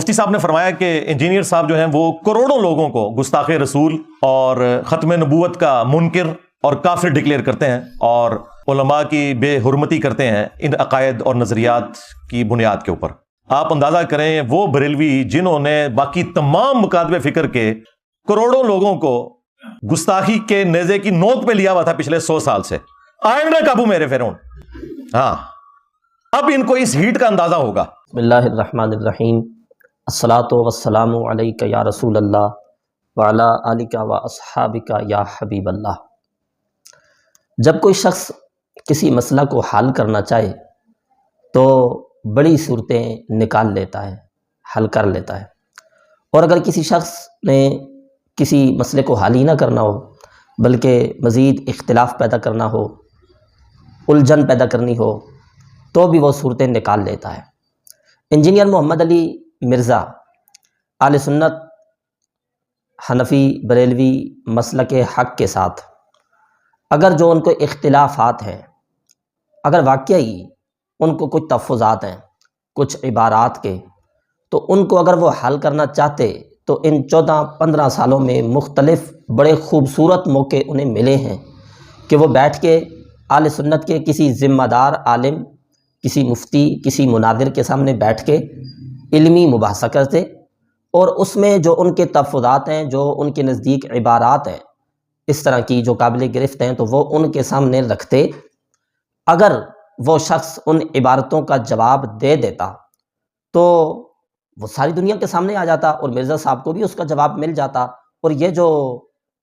مفتی صاحب نے فرمایا کہ انجینئر صاحب جو ہیں وہ کروڑوں لوگوں کو گستاخ رسول اور ختم نبوت کا منکر اور کافر ڈکلیئر کرتے ہیں اور علماء کی بے حرمتی کرتے ہیں ان عقائد اور نظریات کی بنیاد کے اوپر۔ آپ اندازہ کریں وہ بریلوی جنہوں نے باقی تمام مکاتب فکر کے کروڑوں لوگوں کو گستاخی کے نیزے کی نوک پہ لیا ہوا تھا پچھلے 100 سال سے، آئیں گے قابو میرے فرعون۔ ہاں، اب ان کو اس ہیٹ کا اندازہ ہوگا۔ بسم اللہ الرحمن الرحیم، الصلاۃ والسلام علیک یا رسول اللہ وعلی آلک و اصحابک یا حبیب اللہ۔ جب کوئی شخص کسی مسئلہ کو حل کرنا چاہے تو بڑی صورتیں نکال لیتا ہے، حل کر لیتا ہے، اور اگر کسی شخص نے کسی مسئلے کو حل ہی نہ کرنا ہو بلکہ مزید اختلاف پیدا کرنا ہو، الجھن پیدا کرنی ہو، تو بھی وہ صورتیں نکال لیتا ہے۔ انجینئر محمد علی مرزا اہل سنت حنفی بریلوی مسلک حق کے ساتھ اگر جو ان کو اختلافات ہیں، اگر واقعی ان کو کچھ تفوضات ہیں کچھ عبارات کے، تو ان کو اگر وہ حل کرنا چاہتے تو ان 14-15 سالوں میں مختلف بڑے خوبصورت موقع انہیں ملے ہیں کہ وہ بیٹھ کے اہل سنت کے کسی ذمہ دار عالم، کسی مفتی، کسی مناظر کے سامنے بیٹھ کے علمی مباحثہ کرتے، اور اس میں جو ان کے تفوضات ہیں، جو ان کے نزدیک عبارات ہیں اس طرح کی جو قابل گرفت ہیں، تو وہ ان کے سامنے رکھتے۔ اگر وہ شخص ان عبارتوں کا جواب دے دیتا تو وہ ساری دنیا کے سامنے آ جاتا اور مرزا صاحب کو بھی اس کا جواب مل جاتا، اور یہ جو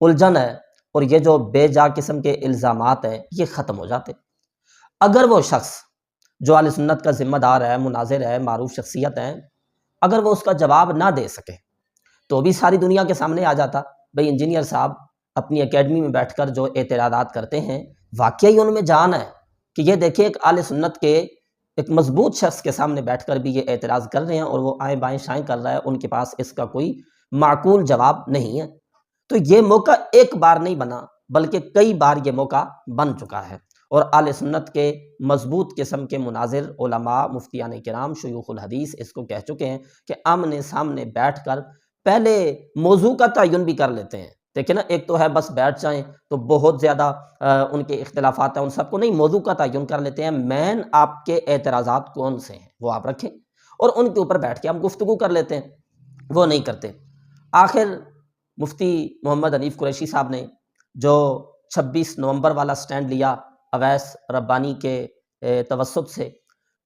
الجھن ہے اور یہ جو بے جا قسم کے الزامات ہیں یہ ختم ہو جاتے۔ اگر وہ شخص جو اہل سنت کا ذمہ دار ہے، مناظر ہے، معروف شخصیت ہے، اگر وہ اس کا جواب نہ دے سکے تو بھی ساری دنیا کے سامنے آ جاتا، بھئی انجینئر صاحب اپنی اکیڈمی میں بیٹھ کر جو اعتراضات کرتے ہیں واقعی ان میں جان ہے کہ یہ دیکھیں ایک اہل سنت کے ایک مضبوط شخص کے سامنے بیٹھ کر بھی یہ اعتراض کر رہے ہیں اور وہ آئیں بائیں شائیں کر رہا ہے، ان کے پاس اس کا کوئی معقول جواب نہیں ہے۔ تو یہ موقع ایک بار نہیں بنا بلکہ کئی بار یہ موقع بن چکا ہے، اور اہل سنت کے مضبوط قسم کے مناظر علماء، مفتیان کرام، شیوخ الحدیث اس کو کہہ چکے ہیں کہ آمنے سامنے بیٹھ کر پہلے موضوع کا تعین بھی کر لیتے ہیں۔ دیکھیں نا، ایک تو ہے بس بیٹھ جائیں تو بہت زیادہ ان کے اختلافات ہیں، ان سب کو نہیں، موضوع کا تعین کر لیتے ہیں، مین آپ کے اعتراضات کون سے ہیں وہ آپ رکھیں اور ان کے اوپر بیٹھ کے ہم گفتگو کر لیتے ہیں، وہ نہیں کرتے۔ آخر مفتی محمد حنیف قریشی صاحب نے جو 26 نومبر والا سٹینڈ لیا اویس ربانی کے توسط سے،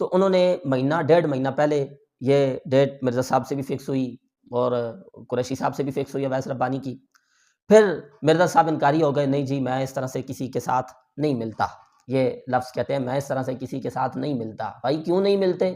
تو انہوں نے مہینہ ڈیڑھ مہینہ پہلے یہ ڈیٹ مرزا صاحب سے بھی فکس ہوئی اور قریشی صاحب سے بھی فکس ہوئی اویس ربانی کی۔ پھر مرزا صاحب انکاری ہو گئے، نہیں جی میں اس طرح سے کسی کے ساتھ نہیں ملتا، یہ لفظ کہتے ہیں میں اس طرح سے کسی کے ساتھ نہیں ملتا۔ بھائی کیوں نہیں ملتے؟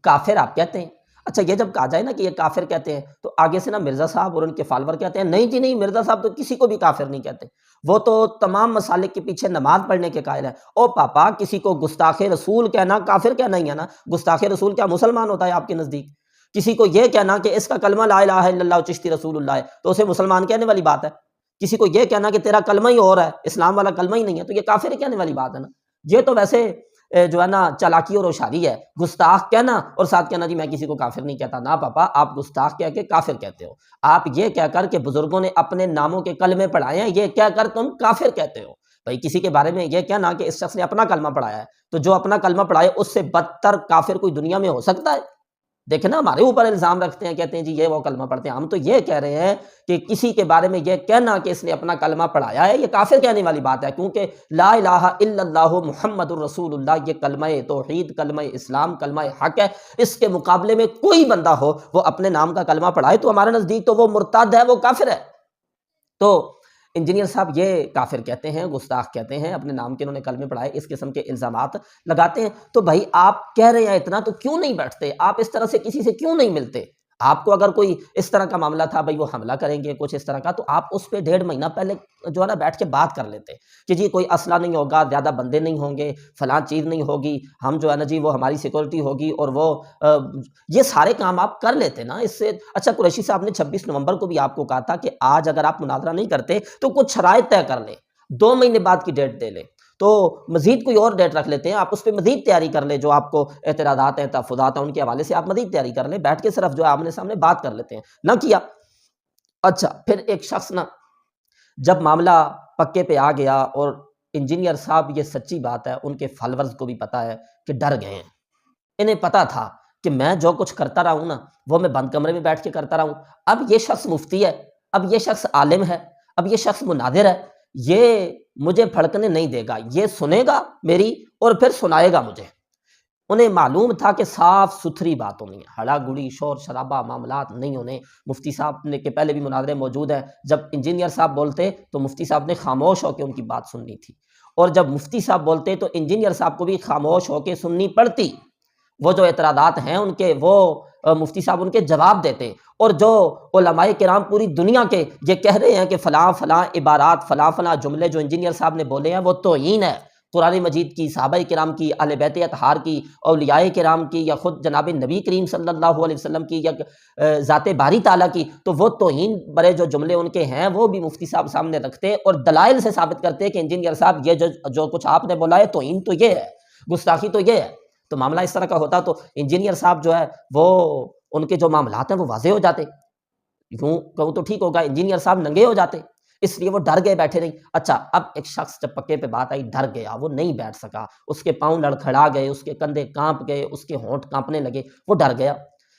کافر آپ کہتے ہیں۔ اچھا، یہ جب کہا جائے نا کہ یہ کافر کہتے ہیں تو آگے سے نا مرزا صاحب اور ان کے فالور کہتے ہیں نہیں جی نہیں، مرزا صاحب تو کسی کو بھی کافر نہیں کہتے، وہ تو تمام مسالک کے پیچھے نماز پڑھنے کے قائل ہیں۔ او پاپا، کسی کو گستاخ رسول کہنا کافر کہنا ہی ہے نا؟ گستاخ رسول کیا مسلمان ہوتا ہے آپ کے نزدیک؟ کسی کو یہ کہنا کہ اس کا کلمہ لا الہ الا اللہ چشتی رسول اللہ ہے تو اسے مسلمان کہنے والی بات ہے؟ کسی کو یہ کہنا کہ تیرا کلمہ ہی اور ہے، اسلام والا کلمہ ہی نہیں ہے، تو یہ کافر کہنے والی بات ہے نا؟ یہ تو ویسے جو ہے نا چالاکی اور ہوشیاری ہے، گستاخ کہنا اور ساتھ کہنا جی میں کسی کو کافر نہیں کہتا۔ نا پاپا، آپ گستاخ کہہ کے کافر کہتے ہو، آپ یہ کہہ کر کہ بزرگوں نے اپنے ناموں کے کلمے پڑھائے ہیں یہ کہہ کر تم کافر کہتے ہو۔ بھائی کسی کے بارے میں یہ کہنا کہ اس شخص نے اپنا کلمہ پڑھایا ہے، تو جو اپنا کلمہ پڑھائے اس سے بدتر کافر کوئی دنیا میں ہو سکتا ہے؟ دیکھیں نا، ہمارے اوپر الزام رکھتے ہیں، کہتے ہیں جی یہ وہ کلمہ پڑھتے ہیں۔ ہم تو یہ کہہ رہے ہیں کہ کسی کے بارے میں یہ کہنا کہ اس نے اپنا کلمہ پڑھایا ہے یہ کافر کہنے والی بات ہے، کیونکہ لا الہ الا اللہ محمد الرسول اللہ یہ کلمہ توحید، کلمہ اسلام، کلمہ حق ہے۔ اس کے مقابلے میں کوئی بندہ ہو وہ اپنے نام کا کلمہ پڑھائے تو ہمارے نزدیک تو وہ مرتد ہے، وہ کافر ہے۔ تو انجینئر صاحب یہ کافر کہتے ہیں، گستاخ کہتے ہیں، اپنے نام کے انہوں نے کلمے پڑھائے، اس قسم کے الزامات لگاتے ہیں۔ تو بھائی آپ کہہ رہے ہیں اتنا تو کیوں نہیں بیٹھتے؟ آپ اس طرح سے کسی سے کیوں نہیں ملتے؟ آپ کو اگر کوئی اس طرح کا معاملہ تھا بھائی وہ حملہ کریں گے کچھ اس طرح کا، تو آپ اس پہ ڈیڑھ مہینہ پہلے جو ہے نا بیٹھ کے بات کر لیتے کہ جی کوئی اسلحہ نہیں ہوگا، زیادہ بندے نہیں ہوں گے، فلاں چیز نہیں ہوگی، ہم جو ہے نا جی وہ ہماری سیکورٹی ہوگی، اور وہ یہ سارے کام آپ کر لیتے نا اس سے۔ اچھا، قریشی صاحب نے 26 نومبر کو بھی آپ کو کہا تھا کہ آج اگر آپ مناظرہ نہیں کرتے تو کچھ شرائط طے کر لیں، 2 مہینے بعد کی ڈیٹ دے لیں۔ تو مزید کوئی اور ڈیٹ رکھ لیتے ہیں، آپ اس پہ مزید تیاری کر لیں، جو آپ کو اعتراضات ہیں تحفظات ہیں ان کے حوالے سے آپ مزید تیاری کر لیں، بیٹھ کے صرف جو ہے آمنے سامنے بات کر لیتے ہیں، نہ کیا۔ اچھا پھر ایک شخص نا جب معاملہ پکے پہ آ گیا اور انجینئر صاحب یہ سچی بات ہے ان کے فالورز کو بھی پتا ہے کہ ڈر گئے ہیں، انہیں پتا تھا کہ میں جو کچھ کرتا رہا ہوں نا وہ میں بند کمرے میں بیٹھ کے کرتا رہا ہوں، اب یہ شخص مفتی ہے، اب یہ شخص عالم ہے، اب یہ شخص مناظر ہے، یہ مجھے پھڑکنے نہیں دے گا، یہ سنے گا میری اور پھر سنائے گا مجھے۔ انہیں معلوم تھا کہ صاف ستھری بات ہونی ہے، ہڑا گڑی شور شرابہ معاملات نہیں ہونے۔ مفتی صاحب نے کے پہلے بھی مناظرے موجود ہیں، جب انجینئر صاحب بولتے تو مفتی صاحب نے خاموش ہو کے ان کی بات سننی تھی، اور جب مفتی صاحب بولتے تو انجینئر صاحب کو بھی خاموش ہو کے سننی پڑتی۔ وہ جو اعتراضات ہیں ان کے وہ مفتی صاحب ان کے جواب دیتے، اور جو علماء کرام پوری دنیا کے یہ کہہ رہے ہیں کہ فلاں فلاں عبارات فلاں فلاں جملے جو انجینئر صاحب نے بولے ہیں وہ توہین ہے قرآن مجید کی، صحابہ کرام کی، اہل بیت اطہار کی، اولیاء کرام کی، یا خود جناب نبی کریم صلی اللہ علیہ وسلم کی، یا ذات باری تعالیٰ کی، تو وہ توہین برے جو جملے ان کے ہیں وہ بھی مفتی صاحب سامنے رکھتے اور دلائل سے ثابت کرتے کہ انجینئر صاحب یہ جو کچھ آپ نے بولا ہے توہین تو یہ ہے، گستاخی تو یہ ہے۔ تو معاملہ اس طرح کا ہوتا تو انجینئر صاحب جو ہے وہ ان کے جو معاملات ہیں وہ واضح ہو جاتے، یوں کہوں تو ٹھیک ہوگا، انجینئر صاحب ننگے ہو جاتے، اس لیے وہ ڈر گئے بیٹھے نہیں۔ اچھا اب ایک شخص جب پکے پہ بات آئی ڈر گیا، وہ نہیں بیٹھ سکا، اس کے پاؤں لڑکھڑا گئے، اس کے کندھے کانپ گئے، اس کے ہونٹ کانپنے لگے، وہ ڈر گیا۔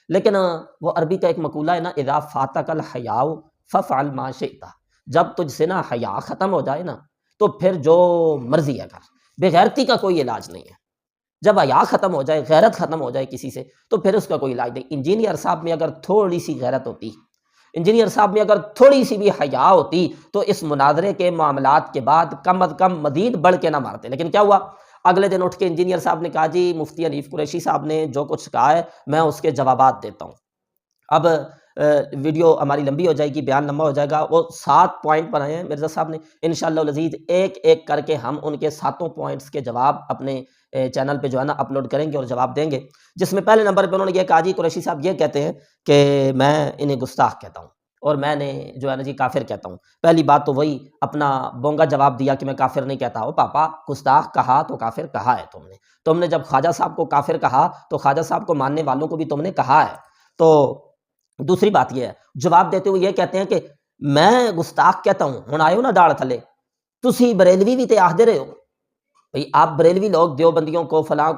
لیکن وہ عربی کا ایک مقولہ ہے نا، اذا فاتک الحیاء فافعل ما شئت، جب تجھ سے نا حیا ختم ہو جائے نا تو پھر جو مرضی ہے کر، بے غیرتی کا کوئی علاج نہیں ہے۔ جب حیا ختم ہو جائے، غیرت ختم ہو جائے کسی سے تو پھر اس کا کوئی علاج نہیں۔ انجینئر صاحب میں اگر تھوڑی سی غیرت ہوتی، انجینئر صاحب میں اگر تھوڑی سی بھی حیا ہوتی تو اس مناظرے کے معاملات کے بعد کم از کم مزید بڑھ کے نہ مارتے۔ لیکن کیا ہوا، اگلے دن اٹھ کے انجینئر صاحب نے کہا جی مفتی حنیف قریشی صاحب نے جو کچھ کہا ہے میں اس کے جوابات دیتا ہوں۔ اب ویڈیو ہماری لمبی ہو جائے گی، بیان لمبا ہو جائے گا، وہ 7 پوائنٹ بنائے ہیں مرزا صاحب نے، انشاءاللہ العزیز ایک ایک کر کے ہم ان کے 7 پوائنٹس کے جواب اپنے چینل پہ جو ہے نا اپلوڈ کریں گے اور جواب دیں گے، جس میں پہلے نمبر پہ انہوں نے یہ کہا جی قریشی صاحب یہ کہتے ہیں کہ میں انہیں گستاخ کہتا ہوں اور میں نے جو ہے نا جی کافر کہتا ہوں۔ پہلی بات تو وہی اپنا بونگا جواب دیا کہ میں کافر نہیں کہتا ہوں، پاپا گستاخ کہا تو کافر کہا ہے تم نے جب خواجہ صاحب کو کافر کہا تو خواجہ صاحب کو ماننے والوں کو بھی تم نے کہا ہے۔ تو دوسری بات یہ ہے، جواب دیتے ہوئے یہ کہتے ہیں کہ میں گستاخ کہتا ہوں، ہن آئے ہو نا ڈاڑ تھلے، تسی بریلوی بھی تے آخدے رہے ہو بھئی، آپ بریلوی لوگ دیوبندیوں کو فلاں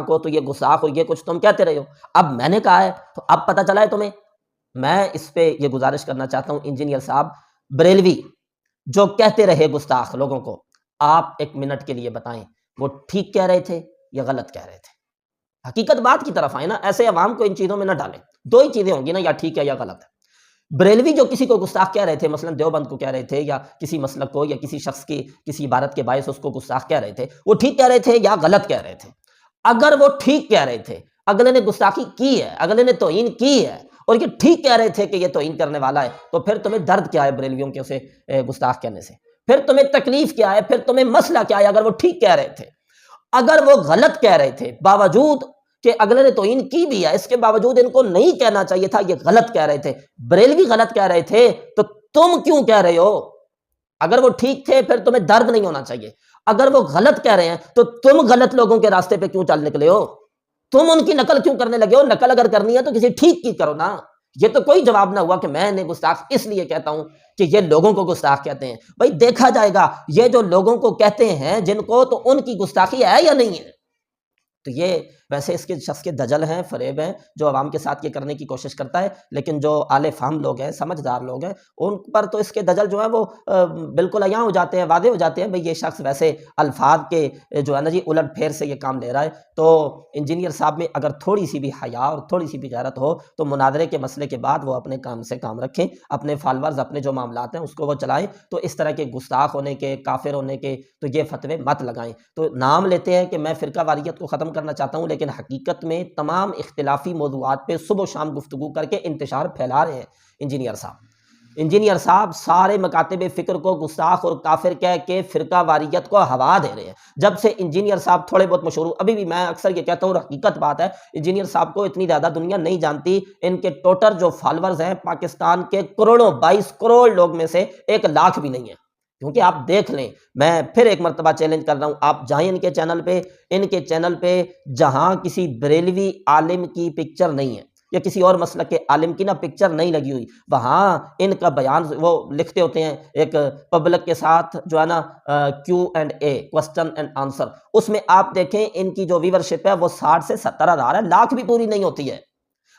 کو تو یہ گستاخ اور یہ کچھ تم کہتے رہے ہو، اب میں نے کہا ہے تو اب پتہ چلا ہے تمہیں۔ میں اس پہ یہ گزارش کرنا چاہتا ہوں انجینئر صاحب، بریلوی جو کہتے رہے گستاخ لوگوں کو، آپ ایک منٹ کے لیے بتائیں وہ ٹھیک کہہ رہے تھے یا غلط کہہ رہے تھے؟ حقیقت بات کی طرف آئے نا، ایسے عوام کو ان چیزوں میں نہ ڈالیں، دو ہی چیزیں ہوں گی نا، یا ٹھیک ہے یا غلط ہے۔ بریلوی جو کسی کو گستاخ کہہ رہے تھے، مثلا دیوبند کو کہہ رہے تھے، یا کسی مسلک کو یا کسی شخص کی کسی عبارت کے باعث اس کو گستاخ کہہ رہے تھے، وہ ٹھیک کہہ رہے تھے یا غلط کہہ رہے تھے؟ اگر وہ ٹھیک کہہ رہے تھے، اگلے نے گستاخی کی ہے، اگلے نے توہین کی ہے اور یہ ٹھیک کہہ رہے تھے کہ یہ توہین کرنے والا ہے، تو پھر تمہیں درد کیا ہے بریلویوں کے اسے گستاخ کہنے سے؟ پھر تمہیں تکلیف کیا ہے؟ پھر تمہیں مسئلہ کیا ہے اگر وہ ٹھیک کہہ رہے تھے؟ اگر وہ غلط کہہ رہے تھے، باوجود کہ اگلے نے توہین کی بھی ہے، اس کے باوجود ان کو نہیں کہنا چاہیے تھا، یہ غلط کہہ رہے تھے، بریلوی غلط کہہ رہے تھے تو تم کیوں کہہ رہے ہو؟ اگر وہ ٹھیک تھے پھر تمہیں درد نہیں ہونا چاہیے، اگر وہ غلط کہہ رہے ہیں تو تم غلط لوگوں کے راستے پہ کیوں چل نکلے ہو؟ تم ان کی نقل کیوں کرنے لگے ہو؟ نقل اگر کرنی ہے تو کسی ٹھیک کی کرو نا۔ یہ تو کوئی جواب نہ ہوا کہ میں نے گستاخ اس لیے کہتا ہوں کہ یہ لوگوں کو گستاخ کہتے ہیں۔ بھائی دیکھا جائے گا یہ جو لوگوں کو کہتے ہیں جن کو، تو ان کی گستاخی ہے یا نہیں ہے؟ تو یہ ویسے اس کے شخص کے دجل ہیں، فریب ہیں، جو عوام کے ساتھ یہ کرنے کی کوشش کرتا ہے، لیکن جو اعلی فہم لوگ ہیں، سمجھدار لوگ ہیں، ان پر تو اس کے دجل جو ہے وہ بالکل عیاں ہو جاتے ہیں، واضح ہو جاتے ہیں، بھئی یہ شخص ویسے الفاظ کے جو ہے نا جی الٹ پھیر سے یہ کام لے رہا ہے۔ تو انجینئر صاحب میں اگر تھوڑی سی بھی حیا اور تھوڑی سی بھی غیرت ہو تو مناظرے کے مسئلے کے بعد وہ اپنے کام سے کام رکھیں، اپنے فالورز، اپنے جو معاملات ہیں اس کو وہ چلائیں، تو اس طرح کے گستاخ ہونے کے، کافر ہونے کے تو یہ فتوے مت لگائیں۔ تو نام لیتے ہیں کہ میں فرقہ واریت کو ختم کرنا چاہتا ہوں، لیکن حقیقت میں تمام اختلافی موضوعات پہ صبح و شام گفتگو کر کے انتشار پھیلا رہے ہیں انجینئر صاحب سارے مکاتب فکر کو گستاخ اور کافر کہہ کے فرقہ واریت کو ہوا دے رہے ہیں۔ جب سے انجینئر صاحب تھوڑے بہت مشہور، ابھی بھی میں اکثر یہ کہتا ہوں، حقیقت بات ہے، انجینئر صاحب کو اتنی زیادہ دنیا نہیں جانتی، ان کے ٹوٹل جو فالورز ہیں پاکستان کے کروڑوں، 22 کروڑ لوگ میں سے 1 لاکھ بھی نہیں ہے، کیونکہ آپ دیکھ لیں، میں پھر ایک مرتبہ چیلنج کر رہا ہوں، آپ جائیں ان کے چینل پہ جہاں کسی بریلوی عالم کی پکچر نہیں ہے یا کسی اور مسلک کے عالم کی نا پکچر نہیں لگی ہوئی، وہاں ان کا بیان وہ لکھتے ہوتے ہیں ایک پبلک کے ساتھ جو ہے نا Q&A، کوسچن اینڈ آنسر، اس میں آپ دیکھیں ان کی جو ویورشپ ہے وہ 60 سے 70 ہزار ہے، لاکھ بھی پوری نہیں ہوتی ہے۔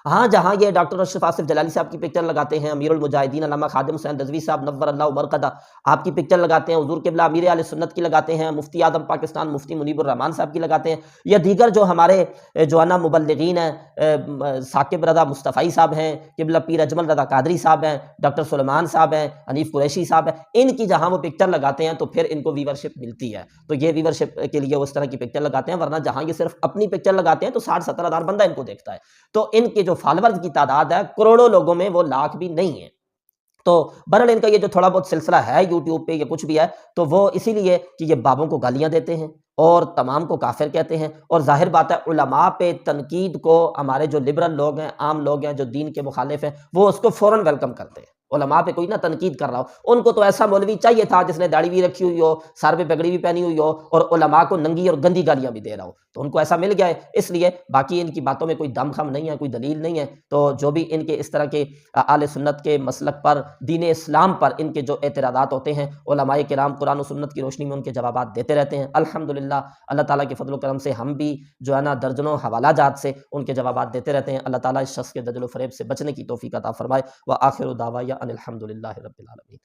ہاں جہاں یہ ڈاکٹر اشرف آصف جلالی صاحب کی پکچر لگاتے ہیں، امیر المجاہدین علامہ خادم حسین رضوی صاحب نور اللہ مرقدہ آپ کی پکچر لگاتے ہیں، حضور قبلہ امیر اہل سنت کی لگاتے ہیں، مفتی اعظم پاکستان مفتی منیب الرحمان صاحب کی لگاتے ہیں، یا دیگر جو ہمارے جو ہے نا مبلغین ہیں، ثاقب رضا مصطفی صاحب ہیں، قبلہ پیر اجمل رضا قادری صاحب ہیں، ڈاکٹر سلیمان صاحب ہیں، حنیف قریشی صاحب ہیں، ان کی جہاں وہ پکچر لگاتے ہیں تو پھر ان کو ویورشپ ملتی ہے، تو یہ ویورشپ کے لیے وہ اس طرح کی پکچر لگاتے ہیں، ورنہ جہاں یہ صرف اپنی پکچر لگاتے ہیں تو 60-70 ہزار بندہ ان کو دیکھتا ہے، تو ان کے جو فالورز کی تعداد ہے کروڑوں لوگوں میں، وہ لاکھ بھی نہیں ہے۔ تو بہرحال ان کا یہ جو تھوڑا بہت سلسلہ ہے یوٹیوب پہ یا کچھ بھی ہے تو وہ اسی لیے کہ یہ بابوں کو گالیاں دیتے ہیں اور تمام کو کافر کہتے ہیں، اور ظاہر بات ہے علماء پہ تنقید کو ہمارے جو لبرل لوگ ہیں، عام لوگ ہیں جو دین کے مخالف ہیں، وہ اس کو فوراً ویلکم کرتے ہیں۔ علماء پہ کوئی نہ تنقید کر رہا ہو، ان کو تو ایسا مولوی چاہیے تھا جس نے داڑھی بھی رکھی ہوئی ہو، سر پہ پگڑی بھی پہنی ہوئی ہو، اور علماء کو ننگی اور گندی گالیاں بھی دے رہا ہو، تو ان کو ایسا مل گیا ہے، اس لیے باقی ان کی باتوں میں کوئی دم خم نہیں ہے، کوئی دلیل نہیں ہے۔ تو جو بھی ان کے اس طرح کے اہل سنت کے مسلک پر، دین اسلام پر ان کے جو اعتراضات ہوتے ہیں، علماء کرام قرآن و سنت کی روشنی میں ان کے جوابات دیتے رہتے ہیں۔ الحمدللہ اللہ تعالیٰ کے فضل و کرم سے ہم بھی جو ہے نا درجنوں حوالہ جات سے ان کے جوابات دیتے رہتے ہیں۔ اللہ تعالیٰ اس شخص کے دجل و فریب سے بچنے کی توفیق عطا فرمائے۔ وآخر دعوایا ان الحمدللہ رب العالمین۔